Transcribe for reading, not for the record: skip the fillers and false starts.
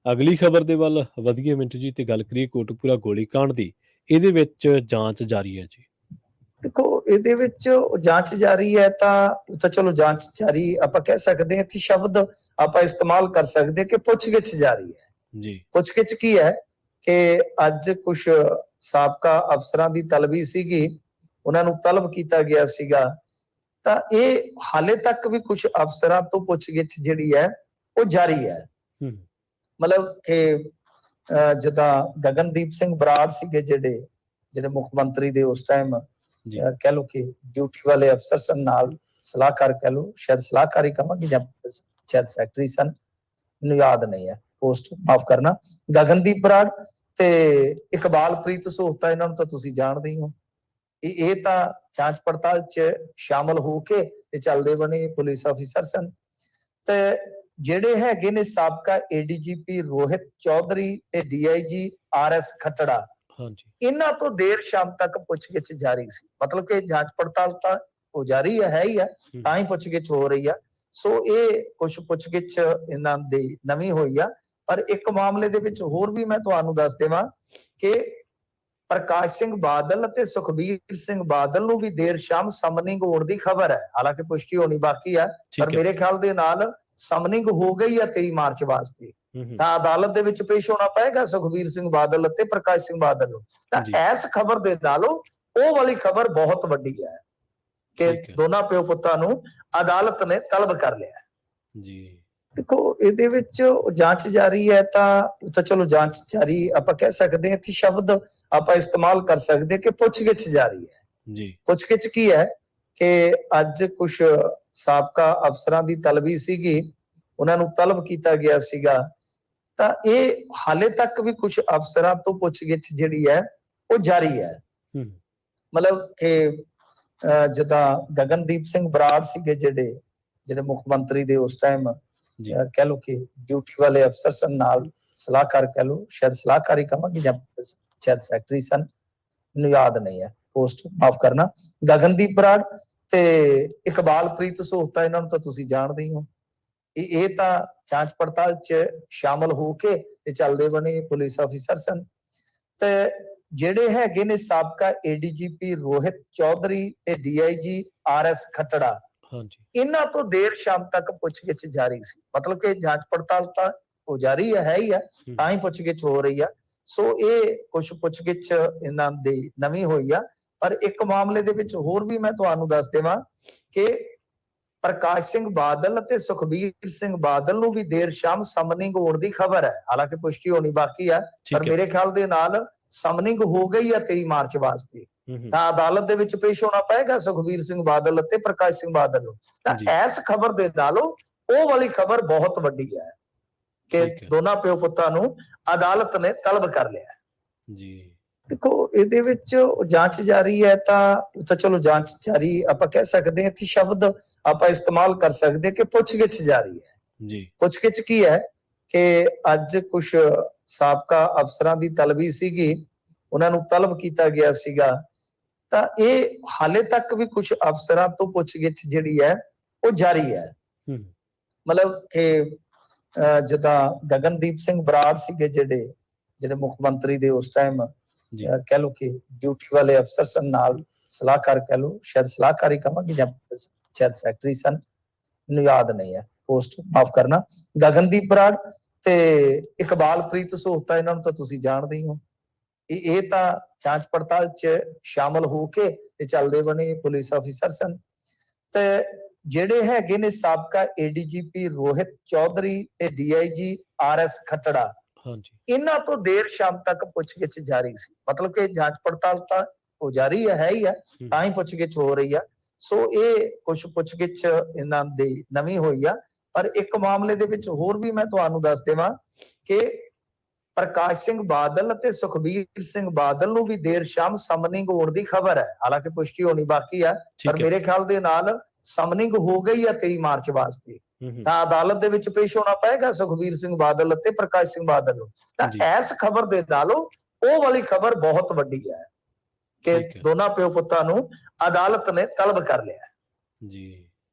ਅਗਲੀ ਖਬਰ ਦੇ ਵੱਲ ਵਧੀਏ ਮਿੰਟੂ ਜੀ, ਤੇ ਗੱਲ ਕਰੀਏ ਕੋਟਕਪੂਰਾ ਗੋਲੀकांड ਦੀ। ਇਹਦੇ ਵਿੱਚ ਜਾਂਚ ਜਾਰੀ ਹੈ ਜੀ। ਦੇਖੋ, ਇਹਦੇ ਵਿੱਚ ਜਾਂਚ ਜਾਰੀ ਹੈ ਤਾਂ ਚਲੋ ਜਾਂਚ ਜਾਰੀ ਆਪਾਂ ਕਹਿ ਸਕਦੇ ਹਾਂ। ਇੱਥੇ ਸ਼ਬਦ ਆਪਾਂ ਇਸਤੇਮਾਲ ਕਰ ਸਕਦੇ ਕਿ ਪੁੱਛਗਿੱਛ ਜਾਰੀ ਹੈ ਜੀ। ਪੁੱਛਗਿੱਛ ਕੀ ਹੈ ਕਿ ਅੱਜ ਕੁਝ ਸਾਬਕਾ ਅਫਸਰਾਂ ਦੀ ਤਲਬੀ ਸੀਗੀ, ਉਹਨਾਂ ਨੂੰ ਤਲਬ ਕੀਤਾ ਗਿਆ ਸੀਗਾ। ਤਾਂ ਇਹ ਹਾਲੇ ਤੱਕ ਵੀ ਕੁਝ ਅਫਸਰਾਂ ਤੋਂ ਪੁੱਛਗਿੱਛ ਜਿਹੜੀ ਹੈ ਉਹ ਜਾਰੀ ਹੈ। ਮਤਲਬ ਕਿ ਜਿੱਦਾਂ ਗਗਨਦੀਪ ਸਿੰਘ ਬਰਾੜ ਸੀਗੇ, ਜਿਹੜੇ ਮੁੱਖ ਮੰਤਰੀ ਦੇ ਉਸ ਟਾਈਮ ਕਹਿ ਲਓ ਕਿ ਡਿਊਟੀ ਵਾਲੇ ਅਫਸਰ ਸਨ, ਨਾਲ ਸਲਾਹਕਾਰ ਕਹਿ ਲਓ, ਸ਼ਾਇਦ ਸਲਾਹਕਾਰ ਹੀ ਕਹਾਂਗੇ ਜਾਂ ਸ਼ਾਇਦ ਸੈਕਟਰੀ ਸਨ, ਮੈਨੂੰ ਯਾਦ ਨਹੀਂ ਹੈ ਪੋਸਟ, ਮਾਫ ਕਰਨਾ। ਗਗਨਦੀਪ ਬਰਾੜ ਤੇ ਇਕਬਾਲਪ੍ਰੀਤ ਸੋਹਤਾ, ਇਹਨਾਂ ਨੂੰ ਤਾਂ ਤੁਸੀਂ ਜਾਣਦੇ ਹੀ ਹੋ। ਇਹ ਤਾਂ ਜਾਂਚ ਪੜਤਾਲ 'ਚ ਸ਼ਾਮਲ ਹੋ ਕੇ ਤੇ ਚੱਲਦੇ ਬਣੇ ਪੁਲਿਸ ਅਫਸਰ ਸਨ। ਤੇ ਜਿਹੜੇ ਹੈਗੇ ਨੇ ਸਾਬਕਾ ਏਡੀਜੀਪੀ ਰੋਹਿਤ ਚੌਧਰੀ ਤੇ ਡੀਆਈਜੀ ਆਰਐਸ ਖੱਟੜਾ, ਇਹਨਾਂ ਤੋਂ ਦੇਰ ਸ਼ਾਮ ਤੱਕ ਪੁੱਛਗਿੱਛ ਜਾਰੀ ਸੀ। ਮਤਲਬ ਕਿ ਜਾਂਚ ਪੜਤਾਲ ਤਾਂ ਹੋ ਜਾਰੀ ਹੈ ਹੀ ਹੈ, ਤਾਂ ਹੀ ਪੁੱਛਗਿੱਛ ਹੋ ਰਹੀ ਆ। ਸੋ ਇਹ ਕੁਝ ਪੁੱਛਗਿੱਛ ਇਹਨਾਂ ਦੀ ਨਵੀਂ ਹੋਈ ਆ। ਪਰ ਇੱਕ ਮਾਮਲੇ ਦੇ ਵਿੱਚ ਹੋਰ ਵੀ ਮੈਂ ਤੁਹਾਨੂੰ ਦੱਸ ਦੇਵਾਂ ਕਿ ਪ੍ਰਕਾਸ਼ ਸਿੰਘ ਬਾਦਲ ਅਤੇ ਸੁਖਬੀਰ ਸਿੰਘ ਬਾਦਲ ਨੂੰ ਵੀ ਦੇਰ ਸ਼ਾਮ ਸਮਨਿੰਗ ਹੋਣ ਦੀ ਖਬਰ ਹੈ। ਹਾਲਾਂਕਿ ਪੁਸ਼ਟੀ ਹੋਣੀ ਬਾਕੀ ਹੈ, ਪਰ ਮੇਰੇ ਖਿਆਲ ਦੇ ਨਾਲ ਸਮਨਿੰਗ ਹੋ ਗਈ ਹੈ 23 ਮਾਰਚ ਵਾਸਤੇ। ਤਾਂ ਅਦਾਲਤ ਦੇ ਵਿੱਚ ਪੇਸ਼ ਹੋਣਾ ਪਏਗਾ ਸੁਖਬੀਰ ਸਿੰਘ ਬਾਦਲ ਅਤੇ ਪ੍ਰਕਾਸ਼ ਸਿੰਘ ਬਾਦਲ ਨੂੰ। ਤਾਂ ਇਸ ਖਬਰ ਦੇ ਨਾਲੋਂ ਉਹ ਵਾਲੀ ਖਬਰ ਬਹੁਤ ਵੱਡੀ ਹੈ ਕਿ ਦੋਨਾਂ ਪਿਓ ਪੁੱਤਾਂ ਨੂੰ ਅਦਾਲਤ ਨੇ ਤਲਬ ਕਰ ਲਿਆ ਜੀ। ਦੇਖੋ, ਇਹਦੇ ਵਿੱਚ ਜਾਂਚ ਜਾਰੀ ਹੈ ਤਾਂ ਚਲੋ ਜਾਂਚ ਜਾਰੀ ਆਪਾਂ ਕਹਿ ਸਕਦੇ ਹਾਂ। ਇੱਥੇ ਸ਼ਬਦ ਆਪਾਂ ਇਸਤੇਮਾਲ ਕਰ ਸਕਦੇ ਕਿ ਪੁੱਛਗਿੱਛ ਜਾਰੀ ਹੈ ਜੀ। ਪੁੱਛਗਿੱਛ ਕੀ ਹੈ ਕਿ ਅੱਜ ਕੁਝ ਸਾਬਕਾ ਅਫਸਰਾਂ ਦੀ ਤਲਬੀ ਸੀਗੀ, ਉਹਨਾਂ ਨੂੰ ਤਲਬ ਕੀਤਾ ਗਿਆ ਸੀਗਾ। ਤਾਂ ਇਹ ਹਾਲੇ ਤੱਕ ਵੀ ਕੁਝ ਅਫਸਰਾਂ ਤੋਂ ਪੁੱਛਗਿੱਛ ਜਿਹੜੀ ਹੈ ਉਹ ਜਾਰੀ ਹੈ। ਮਤਲਬ ਕਿ ਜਿੱਦਾਂ ਗਗਨਦੀਪ ਸਿੰਘ ਬਰਾੜ ਸੀਗੇ, ਜਿਹੜੇ ਮੁੱਖ ਮੰਤਰੀ ਦੇ ਉਸ ਟਾਈਮ ਕਹਿ ਲਓ ਕਿ ਡਿਊਟੀ ਵਾਲੇ ਅਫਸਰ ਸਨ, ਨਾਲ ਸਲਾਹਕਾਰ ਕਹਿ ਲਓ, ਸ਼ਾਇਦ ਸਲਾਹਕਾਰ ਹੀ ਕਹਾਂਗੇ ਜਾਂ ਸ਼ਾਇਦ ਸੈਕਟਰੀ ਸਨ, ਮੈਨੂੰ ਯਾਦ ਨਹੀਂ ਹੈ ਪੋਸਟ, ਮਾਫ ਕਰਨਾ। ਗਗਨਦੀਪ ਬਰਾੜ ਤੇ ਇਕਬਾਲਪ੍ਰੀਤ ਸੋਹਤਾ, ਇਹਨਾਂ ਨੂੰ ਤਾਂ ਤੁਸੀਂ ਜਾਣਦੇ ਹੀ ਹੋ। ਇਹ ਤਾਂ ਜਾਂਚ ਪੜਤਾਲ 'ਚ ਸ਼ਾਮਲ ਹੋ ਕੇ ਤੇ ਚੱਲਦੇ ਬਣੇ ਪੁਲਿਸ ਅਫਸਰ ਸਨ। ਤੇ ਜਿਹੜੇ ਹੈਗੇ ਨੇ ਸਾਬਕਾ ਏਡੀਜੀਪੀ ਰੋਹਿਤ ਚੌਧਰੀ ਤੇ ਡੀਆਈਜੀ ਆਰਐਸ ਖੱਟੜਾ, ਇਹਨਾਂ ਤੋਂ ਦੇਰ ਸ਼ਾਮ ਤੱਕ ਪੁੱਛਗਿੱਛ ਜਾਰੀ ਸੀ। ਮਤਲਬ ਕਿ ਜਾਂਚ ਪੜਤਾਲ ਤਾਂ ਹੋ ਜਾਰੀ ਹੈ ਹੀ ਹੈ, ਤਾਂ ਹੀ ਪੁੱਛਗਿੱਛ ਹੋ ਰਹੀ ਆ। ਸੋ ਇਹ ਕੁਝ ਪੁੱਛਗਿੱਛ ਇਹਨਾਂ ਦੀ ਨਵੀਂ ਹੋਈ ਆ। ਪਰ ਇੱਕ ਮਾਮਲੇ ਦੇ ਵਿੱਚ ਹੋਰ ਵੀ ਮੈਂ ਤੁਹਾਨੂੰ ਦੱਸ ਦੇਵਾਂ ਕਿ ਪ੍ਰਕਾਸ਼ ਸਿੰਘ ਬਾਦਲ ਅਤੇ ਸੁਖਬੀਰ ਸਿੰਘ ਬਾਦਲ ਨੂੰ ਵੀ ਦੇਰ ਸ਼ਾਮ ਸਮਨਿੰਗ ਹੋਣ ਦੀ ਖਬਰ ਹੈ। ਹਾਲਾਂਕਿ ਪੁਸ਼ਟੀ ਹੋਣੀ ਬਾਕੀ ਹੈ, ਪਰ ਮੇਰੇ ਖਿਆਲ ਦੇ ਨਾਲ ਸਮਨਿੰਗ ਹੋ ਗਈ ਹੈ 23 ਮਾਰਚ ਵਾਸਤੇ। ਤਾਂ ਅਦਾਲਤ ਦੇ ਵਿੱਚ ਪੇਸ਼ ਹੋਣਾ ਪਏਗਾ ਸੁਖਬੀਰ ਸਿੰਘ ਬਾਦਲ ਅਤੇ ਪ੍ਰਕਾਸ਼ ਸਿੰਘ ਬਾਦਲ ਨੂੰ। ਤਾਂ ਇਸ ਖਬਰ ਦੇ ਨਾਲੋਂ ਉਹ ਵਾਲੀ ਖਬਰ ਬਹੁਤ ਵੱਡੀ ਹੈ ਕਿ ਦੋਨਾਂ ਪਿਓ ਪੁੱਤਾਂ ਨੂੰ ਅਦਾਲਤ ਨੇ ਤਲਬ ਕਰ ਲਿਆ ਜੀ। ਦੇਖੋ, ਇਹਦੇ ਵਿੱਚ ਜਾਂਚ ਜਾਰੀ ਹੈ ਤਾਂ ਚਲੋ ਜਾਂਚ ਜਾਰੀ ਆਪਾਂ ਕਹਿ ਸਕਦੇ ਹਾਂ। ਇੱਥੇ ਸ਼ਬਦ ਆਪਾਂ ਇਸਤੇਮਾਲ ਕਰ ਸਕਦੇ ਕਿ ਪੁੱਛਗਿੱਛ ਜਾਰੀ ਹੈ ਜੀ। ਪੁੱਛਗਿੱਛ ਕੀ ਹੈ ਕਿ ਅੱਜ ਕੁਝ ਸਾਬਕਾ ਅਫਸਰਾਂ ਦੀ ਤਲਬੀ ਸੀਗੀ, ਉਹਨਾਂ ਨੂੰ ਤਲਬ ਕੀਤਾ ਗਿਆ ਸੀਗਾ। ਤਾਂ ਇਹ ਹਾਲੇ ਤੱਕ ਵੀ ਕੁਝ ਅਫਸਰਾਂ ਤੋਂ ਪੁੱਛਗਿੱਛ ਜਿਹੜੀ ਹੈ ਉਹ ਜਾਰੀ ਹੈ। ਮਤਲਬ ਕਿ ਜਿੱਦਾਂ ਗਗਨਦੀਪ ਸਿੰਘ ਬਰਾੜ ਸੀਗੇ, ਜਿਹੜੇ ਮੁੱਖ ਮੰਤਰੀ ਦੇ ਉਸ ਟਾਈਮ ਕਹਿ ਲਓ ਕਿ ਡਿਊਟੀ ਵਾਲੇ ਅਫਸਰ ਸਨ, ਨਾਲ ਸਲਾਹਕਾਰ ਕਹਿ ਲਓ, ਸ਼ਾਇਦ ਸਲਾਹਕਾਰ ਹੀ ਕਹਾਂਗੇ ਜਾਂ ਸ਼ਾਇਦ ਸੈਕਟਰੀ ਸਨ, ਮੈਨੂੰ ਯਾਦ ਨਹੀਂ ਹੈ ਪੋਸਟ, ਮਾਫ ਕਰਨਾ। ਗਗਨਦੀਪ ਬਰਾੜ ਤੇ ਇਕਬਾਲਪ੍ਰੀਤ ਸੋਹਤਾ, ਇਹਨਾਂ ਨੂੰ ਤਾਂ ਤੁਸੀਂ ਜਾਣਦੇ ਹੀ ਹੋ। ਇਹ ਤਾਂ ਜਾਂਚ ਪੜਤਾਲ 'ਚ ਸ਼ਾਮਲ ਹੋ ਕੇ ਤੇ ਚੱਲਦੇ ਬਣੇ ਪੁਲਿਸ ਅਫਸਰ ਸਨ। ਤੇ ਜਿਹੜੇ ਹੈਗੇ ਨੇ ਸਾਬਕਾ ਏਡੀਜੀਪੀ ਰੋਹਿਤ ਚੌਧਰੀ ਤੇ ਡੀਆਈਜੀ ਆਰਐਸ ਖੱਟੜਾ, ਇਹਨਾਂ ਤੋਂ ਦੇਰ ਸ਼ਾਮ ਤੱਕ ਪੁੱਛਗਿੱਛ ਜਾਰੀ ਸੀ। ਮਤਲਬ ਕਿ ਜਾਂਚ ਪੜਤਾਲ ਤਾਂ ਹੋ ਜਾਰੀ ਹੈ ਹੀ ਹੈ, ਤਾਂ ਹੀ ਪੁੱਛਗਿੱਛ ਹੋ ਰਹੀ ਆ। ਸੋ ਇਹ ਕੁਝ ਪੁੱਛਗਿੱਛ ਇਹਨਾਂ ਦੀ ਨਵੀਂ ਹੋਈ ਆ। ਪਰ ਇੱਕ ਮਾਮਲੇ ਦੇ ਵਿੱਚ ਹੋਰ ਵੀ ਮੈਂ ਤੁਹਾਨੂੰ ਦੱਸ ਦੇਵਾਂ ਕਿ ਪ੍ਰਕਾਸ਼ ਸਿੰਘ ਬਾਦਲ ਅਤੇ ਸੁਖਬੀਰ ਸਿੰਘ ਬਾਦਲ ਨੂੰ ਵੀ ਦੇਰ ਸ਼ਾਮ ਸਮਨਿੰਗ ਹੋਣ ਦੀ ਖਬਰ ਹੈ। ਹਾਲਾਂਕਿ ਪੁਸ਼ਟੀ ਹੋਣੀ ਬਾਕੀ ਹੈ, ਪਰ ਮੇਰੇ ਖਿਆਲ ਦੇ ਨਾਲ ਸਮਨਿੰਗ ਹੋ ਗਈ ਹੈ 23 ਮਾਰਚ ਵਾਸਤੇ। ਤਾਂ ਅਦਾਲਤ ਦੇ ਵਿੱਚ ਪੇਸ਼ ਹੋਣਾ ਪਏਗਾ ਸੁਖਬੀਰ ਸਿੰਘ ਬਾਦਲ ਅਤੇ ਪ੍ਰਕਾਸ਼ ਸਿੰਘ ਬਾਦਲ ਨੂੰ। ਤਾਂ ਇਸ ਖਬਰ ਦੇ ਨਾਲੋਂ ਉਹ ਵਾਲੀ ਖਬਰ ਬਹੁਤ ਵੱਡੀ ਹੈ ਕਿ ਦੋਨਾਂ ਪਿਓ ਪੁੱਤਾਂ ਨੂੰ ਅਦਾਲਤ ਨੇ ਤਲਬ ਕਰ ਲਿਆ ਜੀ।